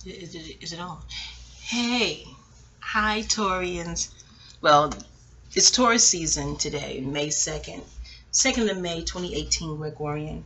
Is it on? Hey, hi Taurians. Well, it's Taurus season today, May 2nd. 2nd of May 2018 Gregorian.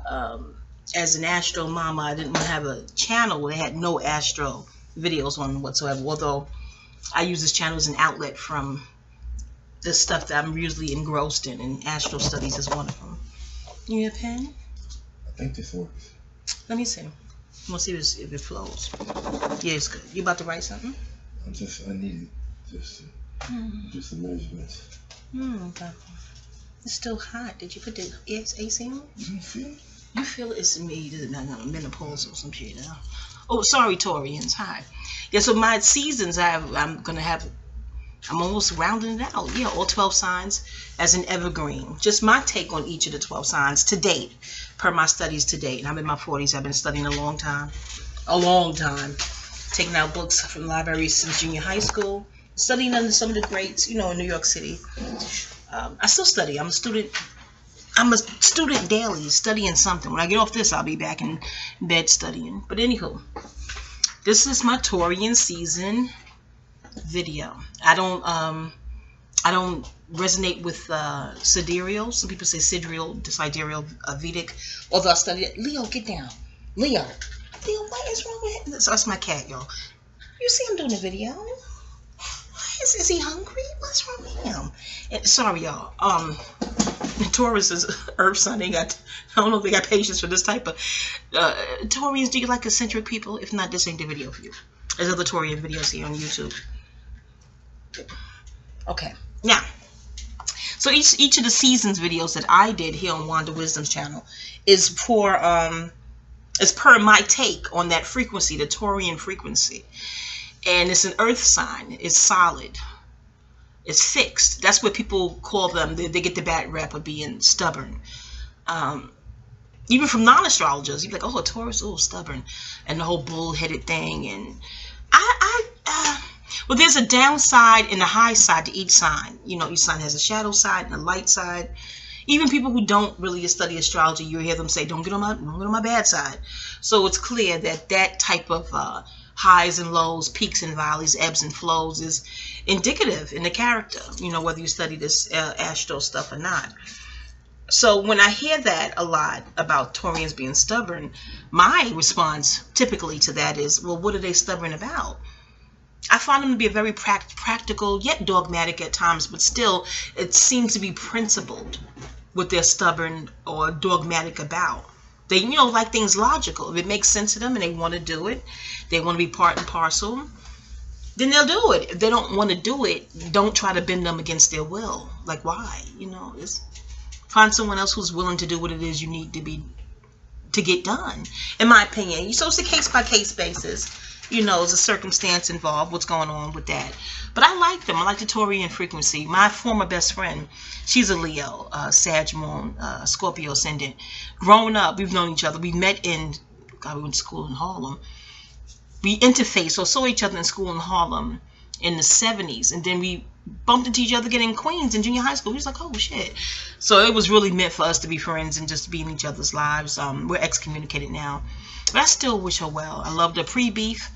Um, as an Astro Mama, I didn't want to have a channel that had no Astro videos on whatsoever, although I use this channel as an outlet from the stuff that I'm usually engrossed in, and Astro Studies is one of them. You need a pen? I think this works. Let me see. We'll see if it flows. Yeah, it's good. You about to write something? I need just the measurements. Okay. It's still hot. Did you put the AC on? You don't feel it? You feel it's me, menopause or some shit. Oh, sorry, Taurians. Hi. Yeah, so my seasons, I'm almost rounding it out. Yeah, all 12 signs as an evergreen. Just my take on each of the 12 signs to date, per my studies to date. And I'm in my 40s. I've been studying a long time. Taking out books from libraries since junior high school. Studying under some of the greats, in New York City. I still study. I'm a student daily, studying something. When I get off this, I'll be back in bed studying. But anywho, this is my Taurian season video. I don't resonate with sidereal. Some people say sidereal, Vedic. Although I studied it. Leo, get down. Leo, what is wrong with him? That's my cat, y'all. You see him doing a video. Is he hungry? What's wrong with him? And, sorry, y'all. Taurus is Earth sign. I don't know if they got patience for this type of Taurians. Do you like eccentric people? If not, this ain't the video for you. There's other Taurian videos here on YouTube. Okay, now, so each of the seasons videos that I did here on Wandah Wisdom's channel is per my take on that frequency, the Taurian frequency. And it's an earth sign. It's solid. It's fixed. That's what people call them. They get the bad rap of being stubborn. Even from non-astrologers, you'd be like, oh, Taurus, oh, stubborn. And the whole bull-headed thing. And well, there's a downside and a high side to each sign. Each sign has a shadow side and a light side. Even people who don't really study astrology, you hear them say, don't get on my bad side. So it's clear that type of highs and lows, peaks and valleys, ebbs and flows is indicative in the character, whether you study this astro stuff or not. So when I hear that a lot about Taurians being stubborn, my response typically to that is, well, what are they stubborn about? I find them to be a very practical, yet dogmatic at times, but still it seems to be principled what they're stubborn or dogmatic about. They, like things logical. If it makes sense to them and they want to do it, they want to be part and parcel, then they'll do it. If they don't want to do it, don't try to bend them against their will. Like, why? Find someone else who's willing to do what it is you need to get done, in my opinion. So it's a case-by-case basis. There's a circumstance involved, what's going on with that. But I like them. I like the Taurian frequency. My former best friend, she's a Leo, Sag Moon, Scorpio ascendant. Growing up, we've known each other. We met we went to school in Harlem. We interfaced or saw each other in school in Harlem in the 70s. And then we bumped into each other again in Queens in junior high school. We was like, oh, shit. So it was really meant for us to be friends and just be in each other's lives. We're excommunicated now. But I still wish her well. I loved her pre-beef.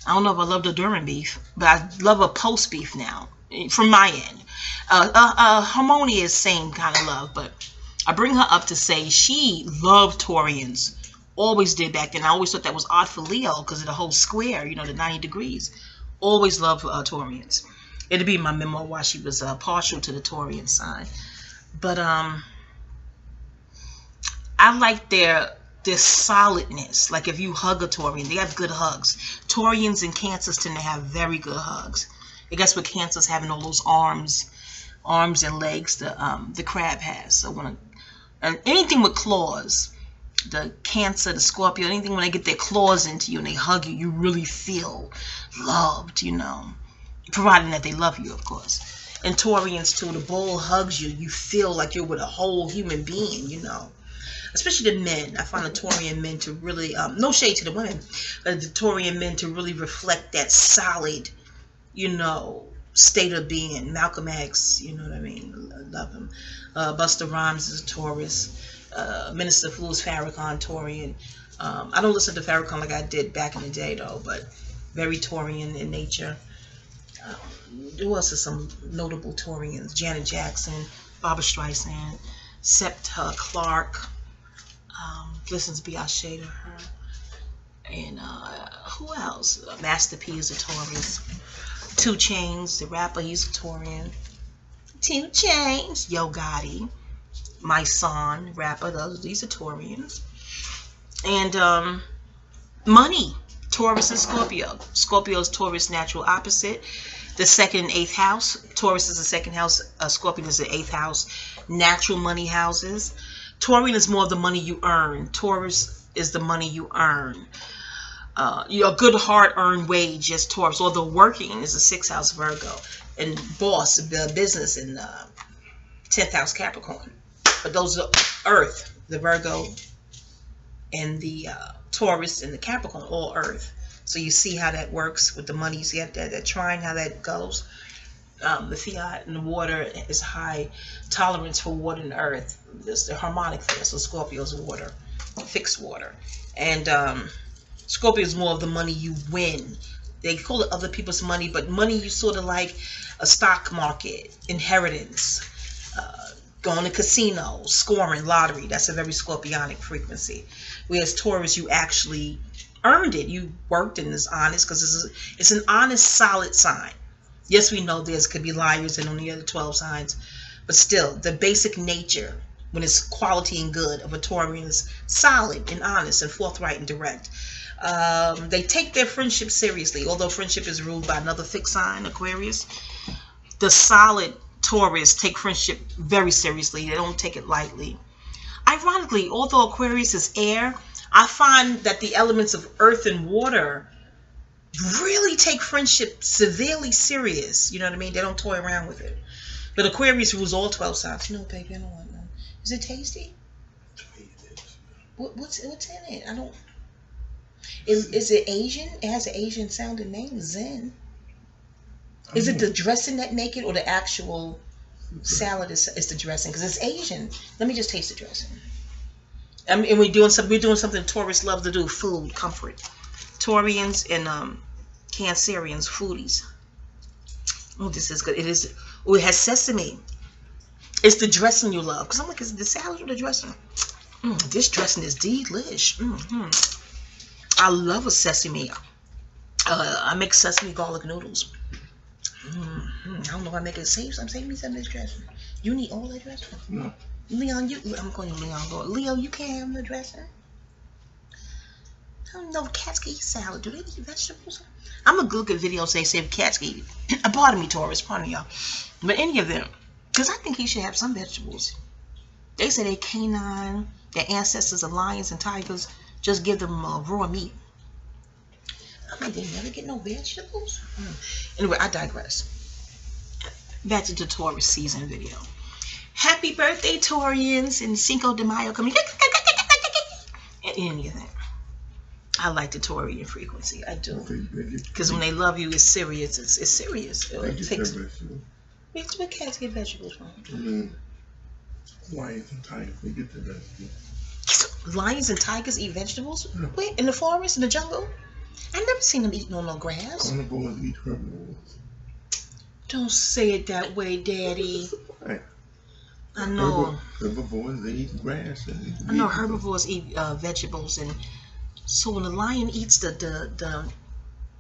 I don't know if I loved her during beef, but I love her post-beef now, from my end. Harmonious, same kind of love, but I bring her up to say she loved Taurians. Always did back then. I always thought that was odd for Leo because of the whole square, the 90 degrees. Always loved Taurians. It'd be in my memoir why she was partial to the Taurian sign. But I like their solidness. Like if you hug a Taurian, they have good hugs. Taurians and Cancers tend to have very good hugs. I guess with Cancers having all those arms and legs the crab has. So and anything with claws, the Cancer, the Scorpio, anything when they get their claws into you and they hug you, you really feel loved, providing that they love you, of course. And Taurians too, the bull hugs you, you feel like you're with a whole human being, Especially the men. I find the Taurian men to really, no shade to the women, but the Taurian men to really reflect that solid, state of being. Malcolm X, you know what I mean? I love him. Busta Rhymes is a Taurus. Minister Louis Farrakhan, Taurian. I don't listen to Farrakhan like I did back in the day, though, but very Taurian in nature. Who else is some notable Taurians? Janet Jackson, Barbara Streisand, Sept Clark, listens to Beyonce to her. And who else? Master P is a Taurus. 2 Chainz, the rapper, he's a Taurian. 2 Chainz, Yo Gotti, my son, rapper, these are Taurians. And money, Taurus and Scorpio. Scorpio is Taurus' natural opposite. The 2nd and 8th house. Taurus is the 2nd house. Scorpion is the 8th house. Natural money houses. Taurian is more of the money you earn. Taurus is the money you earn. Your good hard-earned wage is Taurus. Although working is the 6th house Virgo. And boss, the business in 10th house Capricorn. But those are Earth, the Virgo, and the Taurus and the Capricorn, all Earth. So you see how that works with the money. You see that trine, how that goes. The fiat and the water is high tolerance for water and earth. There's the harmonic there. So Scorpio's water, fixed water. And Scorpio is more of the money you win. They call it other people's money, but money you sort of like a stock market, inheritance, going to casinos, scoring, lottery. That's a very Scorpionic frequency. Whereas Taurus, you actually earned it. You worked and it's honest because it's an honest, solid sign. Yes, we know there could be liars and on the other 12 signs, but still, the basic nature, when it's quality and good, of a Taurian is solid and honest and forthright and direct. They take their friendship seriously, although friendship is ruled by another fixed sign, Aquarius. The solid Taurus take friendship very seriously. They don't take it lightly. Ironically, although Aquarius is air, I find that the elements of earth and water really take friendship severely serious. You know what I mean? They don't toy around with it. But Aquarius rules all 12 signs. No, baby, I don't want none. Is it tasty? What's in it? I don't. Is it Asian? It has an Asian sounding name, Zen. Is it the dressing that make it, or the actual salad is the dressing? Because it's Asian. Let me just taste the dressing. And we're doing something Taurus love to do. Food, comfort. Taurians and Cancerians, foodies. Oh, this is good. It is. Oh, it has sesame. It's the dressing you love. Because I'm like, is it the salad or the dressing? This dressing is delish. I love a sesame. I make sesame garlic noodles. I don't know if I make it safe. So I'm saving me some of this dressing. You need all that dressing? No. Leon, I'm calling you Leon. Leo, you can't have the dressing? I don't know if cats can eat salad. Do they eat vegetables? I'm going to look at videos say if cats can eat it. Pardon me, Taurus. Pardon y'all. But any of them. Because I think he should have some vegetables. They say they canine, their ancestors are lions and tigers. Just give them raw meat. I mean, they never get no vegetables. Anyway, I digress. Back to the Taurus season video. Happy birthday, Taurians, and Cinco de Mayo coming. Anything. I like the Taurian frequency. I do. Because when they love you, it's serious. It's serious. What cats get vegetables from? Lions and tigers, they get the vegetables. Lions and tigers eat vegetables? Yeah. Wait, in the forest, in the jungle? I never seen them eat no grass. Carnivores eat herbivores. Don't say it that way, Daddy. Right. I know. Herbivores, they eat grass. I know herbivores eat vegetables, and so when the lion eats the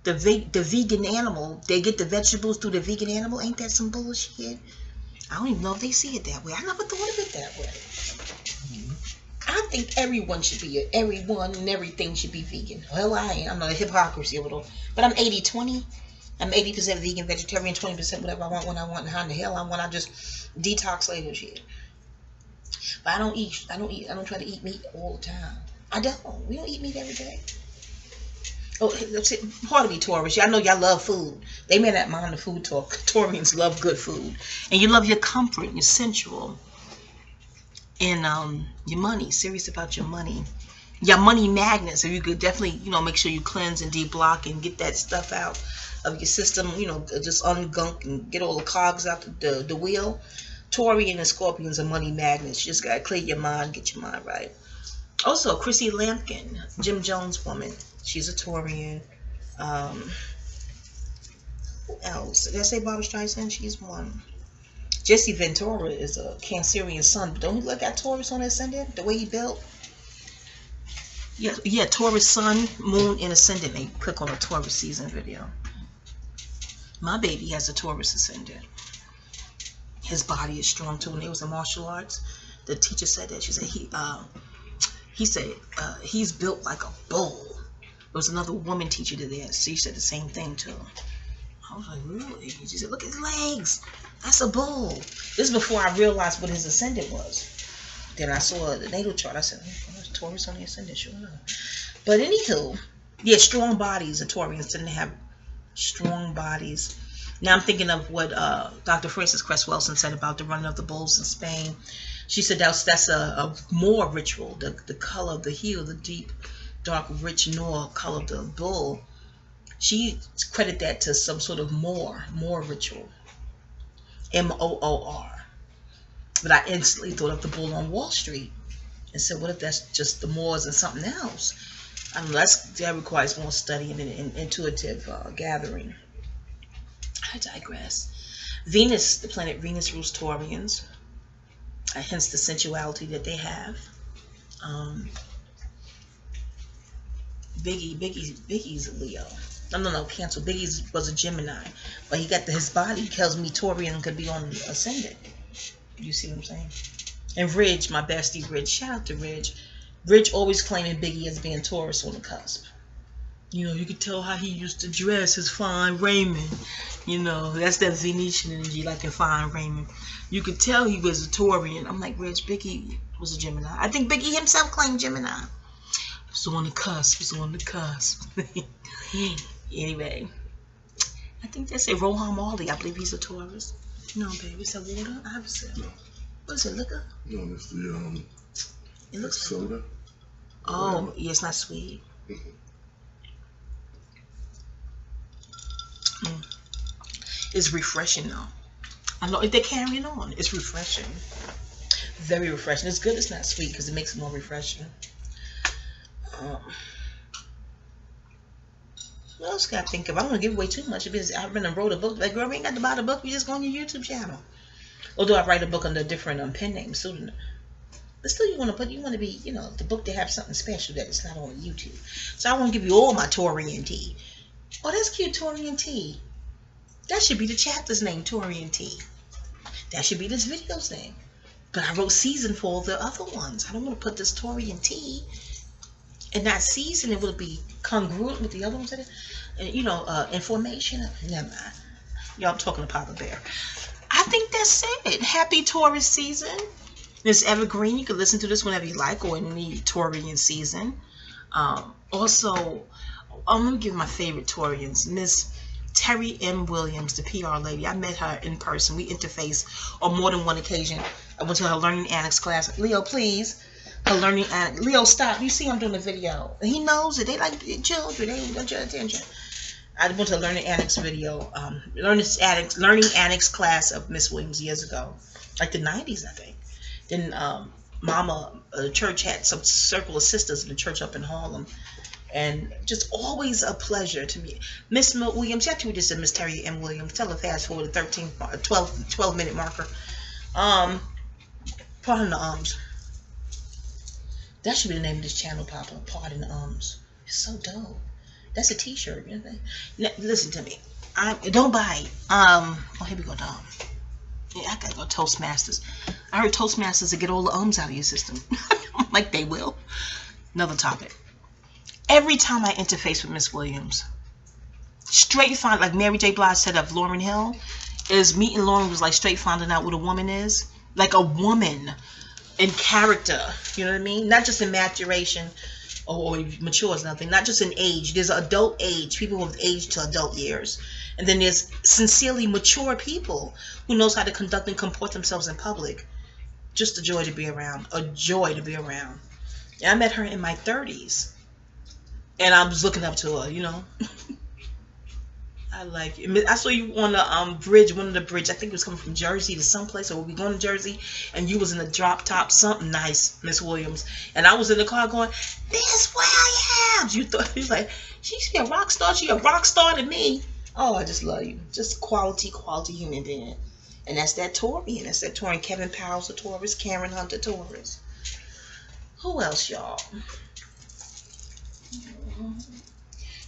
vegan animal, they get the vegetables through the vegan animal. Ain't that some bullshit? I don't even know if they see it that way. I never thought of it that way. I think everyone and everything should be vegan. Hell, I am. I'm not a hypocrisy of it all. But I'm 80-20. I'm 80% vegan, vegetarian, 20% whatever I want when I want, and how in the hell I want. I just detox later shit. But I don't try to eat meat all the time. I don't. We don't eat meat every day. Oh, pardon me, Taurus. I know y'all love food. They may not mind the food talk. Taurians love good food. And you love your comfort, your sensual. And your money. Serious about your money. Your money magnets. So you could definitely, make sure you cleanse and deblock and get that stuff out of your system. Just ungunk and get all the cogs out the wheel. Taurian and Scorpions are money magnets. You just got to clear your mind, get your mind right. Also, Chrissy Lampkin, Jim Jones' woman. She's a Taurian. Who else? Did I say Barbara Streisand? She's one. Jesse Ventura is a Cancerian sun. But don't he look at Taurus on the ascendant? The way he built? Yeah, Taurus sun, moon, and ascendant. They click on a Taurus season video. My baby has a Taurus ascendant. His body is strong too. When he was in martial arts, the teacher said that. She said he said he's built like a bull. There was another woman teacher to that. She said the same thing too. I was like, really? She said, look at his legs. That's a bull. This is before I realized what his ascendant was. Then I saw the natal chart. I said, oh, there's Taurus on the ascendant, sure enough. But anywho, yeah, strong bodies. The Taurians didn't have strong bodies. Now I'm thinking of what Dr. Frances Cress Welsing said about the running of the bulls in Spain. She said that's a Moor ritual. The color of the heel, the deep, dark, rich Noor color of the bull. She credited that to some sort of Moor ritual. M-O-O-R. But I instantly thought of the bull on Wall Street and said, what if that's just the Moors and something else? I mean, that requires more study and intuitive gathering. I digress. Venus, the planet Venus, rules Taurians. Hence the sensuality that they have. Biggie's a Leo. No, cancel. Biggie was a Gemini, but he got his body tells me Taurian could be on the ascendant. You see what I'm saying? And Ridge, my bestie Ridge, shout out to Ridge. Ridge always claiming Biggie as being Taurus on the cusp. You know, you could tell how he used to dress, his fine raiment. You know, that's that Venetian energy, like in fine raiment. You could tell he was a Taurian. I'm like, Ridge, Biggie was a Gemini. I think Biggie himself claimed Gemini. He's on the cusp. He's on the cusp. Anyway, I think they say Rohan Marley. I believe he's a Taurus. No, baby, is that water? I have said. No. What is it, liquor? No, it's the it looks soda. Oh, yeah, it's not sweet. It's refreshing though. I know if they're carrying on, it's refreshing. Very refreshing. It's good. It's not sweet because it makes it more refreshing. What else can I think of? I don't want to give away too much because I've been and wrote a book. Like, girl, we ain't got to buy the book. We just go on your YouTube channel. Although I write a book under a different pen name, pseudonym. But still, you want to be, you know, the book to have something special that it's not on YouTube. So I won't give you all my Taurian tea. Oh, that's cute, Taurian tea. That should be the chapter's name, Taurian tea. That should be this video's name. But I wrote season for all the other ones. I don't want to put this Taurian tea and not season. It will be congruent with the other ones. You know, information. Never mind. Y'all, I'm talking to Papa Bear. I think that's it. Happy Taurus season. It's evergreen. You can listen to this whenever you like or in any Taurian season. Also, I'm going to give my favorite Taurians. Miss Terry M. Williams, the PR lady. I met her in person. We interfaced on more than one occasion. I went to her learning annex class. Leo, please. Her learning annex. Leo, stop. You see I'm doing a video. He knows it. They like children. They want your attention. I went to a learning annex video. Learning annex class of Miss Williams years ago. Like the 90s, I think. Then Mama, the church had some circle of sisters in the church up in Harlem. And just always a pleasure to me. Miss Williams, actually we just said Miss Terry M. Williams. Tell her fast forward the 12-minute marker. Pardon the ums. That should be the name of this channel, Papa. Pardon the ums. It's so dope. That's a t-shirt. You know? Listen to me. Don't bite. Oh, here we go, Dom. Yeah, I gotta go Toastmasters. I heard Toastmasters to get all the ums out of your system. Like they will. Another topic. Every time I interface with Miss Williams, straight find, like Mary J. Blige said of Lauryn Hill, is meeting Lauryn was like straight finding out what a woman is. Like a woman in character, you know what I mean? Not just in maturation or matures, nothing. Not just in age. There's adult age, people who have aged to adult years. And then there's sincerely mature people who knows how to conduct and comport themselves in public. Just a joy to be around. A joy to be around. And I met her in my 30s. And I was looking up to her, you know. I like you. I saw you on the bridge, one of the bridge. I think it was coming from Jersey to someplace, or we going to Jersey, and you was in the drop top, something nice, Miss Williams. And I was in the car going, "This where I am." You thought, you like, she should be a rock star. She a rock star to me. Oh, I just love you. Just quality human being. And that's that Taurian. That's that Taurian. Kevin Powell's a Taurus. Karen Hunter, Taurus. Who else, y'all?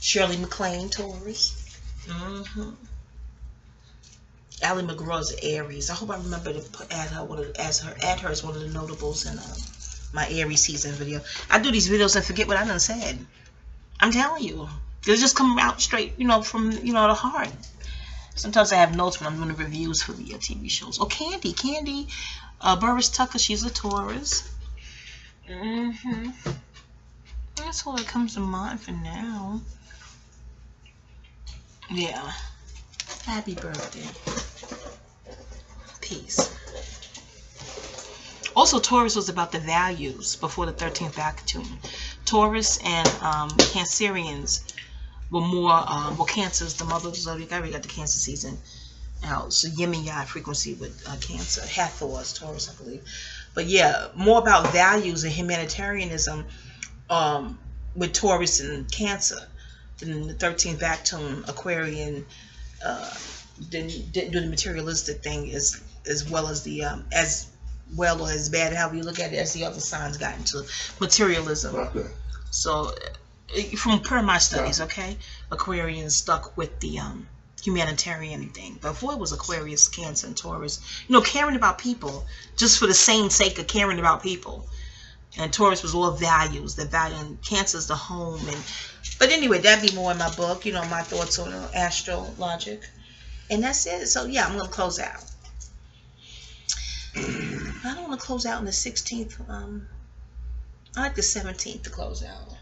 Shirley MacLaine, Taurus. Allie McGraw's Aries. I hope I remember to add her as one of the notables in my Aries season video. I do these videos and forget what I done said. I'm telling you, they just come out straight, from the heart. Sometimes I have notes when I'm doing the reviews for the TV shows. Oh, Candy, Burris Tucker. She's a Taurus. That's all that comes to mind for now. Yeah. Happy birthday. Peace. Also, Taurus was about the values before the 13th Baktun. Taurus and Cancerians were more, Cancer's the mother of the zodiac. I already got the Cancer season out. So Yemeni frequency with Cancer. Hathor is Taurus, I believe. But yeah, more about values and humanitarianism with Taurus and Cancer than the 13th Baktun Aquarian didn't do the materialistic thing as well as the as well or as bad, however you look at it, as the other signs got into materialism. Okay. So from per my studies, okay, Aquarians stuck with the humanitarian thing. Before it was Aquarius, Cancer, and Taurus, caring about people just for the same sake of caring about people. And Taurus was all values, the value, and Cancer's the home. But anyway, that'd be more in my book, my thoughts on astrologic. And that's it. So yeah, I'm gonna close out. I don't want to close out on the 16th. I like the 17th to close out.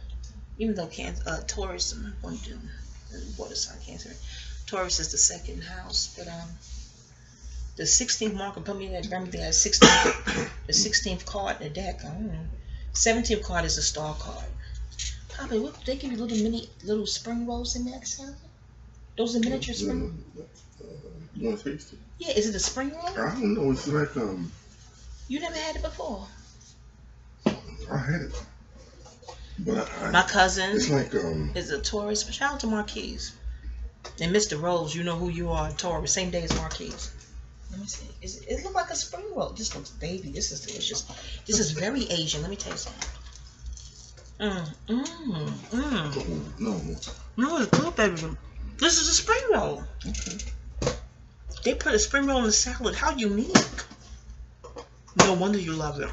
Even though Taurus, I'm going to do water sign Cancer. Taurus is the second house, but the 16th marker put me in that everything at 16th. The 16th card in the deck. I don't know. 17th card is a star card. Probably what they give you little spring rolls in that sound? Those are miniature spring rolls? You want to taste it? Yeah, is it a spring roll? I don't know. It's like You never had it before. I had it, but my cousin. It's like is a Taurus. Shout out to Marquise and Mr. Rose. You know who you are, Taurus. Same day as Marquise. Let me see. It look like a spring roll. This looks baby. This is delicious. This is very Asian. Let me tell you something. No, it's good, baby. This is a spring roll. Okay. They put a spring roll in the salad. How unique. No wonder you love it.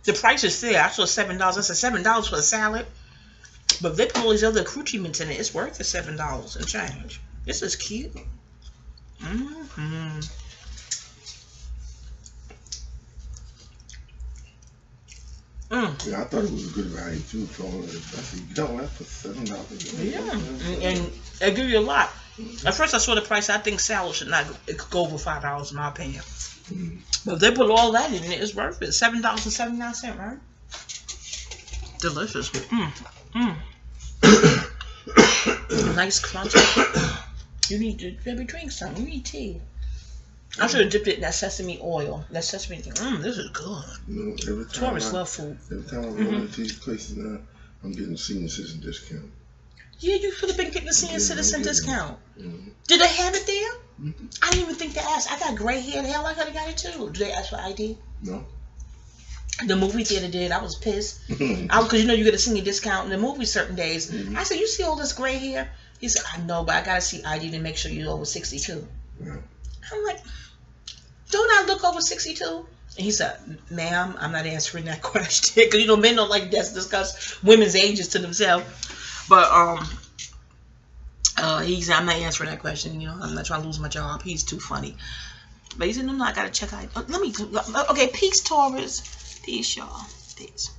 The price is fair. I saw $7. I said $7 for a salad. But if they put all these other accoutrements in it, it's worth the $7 and change. This is cute. Yeah, I thought it was a good value too. So I said, that's for $7. Yeah, and they give you a lot. At first, I saw the price. I think salad should not go over $5 in my opinion. But if they put all that in it, it's worth it. $7.79, right? Delicious. Nice crunchy. You need to maybe drink some. You need tea. I should have dipped it in that sesame oil. That sesame thing. This is good. Every time Taurus love food. Every time I go to these places now, I'm getting senior citizen discount. Yeah, you could have been getting the senior citizen discount. Did they have it there? I didn't even think to ask. I got gray hair. The hell, I could have got it too. Did they ask for ID? No. The movie theater did. I was pissed. Because you get a senior discount in the movie certain days. I said, you see all this gray hair? He said, I know, but I got to see ID to make sure you're over 62. Yeah. I'm like, don't I look over 62? And he said, ma'am, I'm not answering that question. Because, men don't like to discuss women's ages to themselves. But, he said, I'm not answering that question. I'm not trying to lose my job. He's too funny. But he said, no, I got to check ID. Okay, peace, Taurus. Peace, y'all. Peace.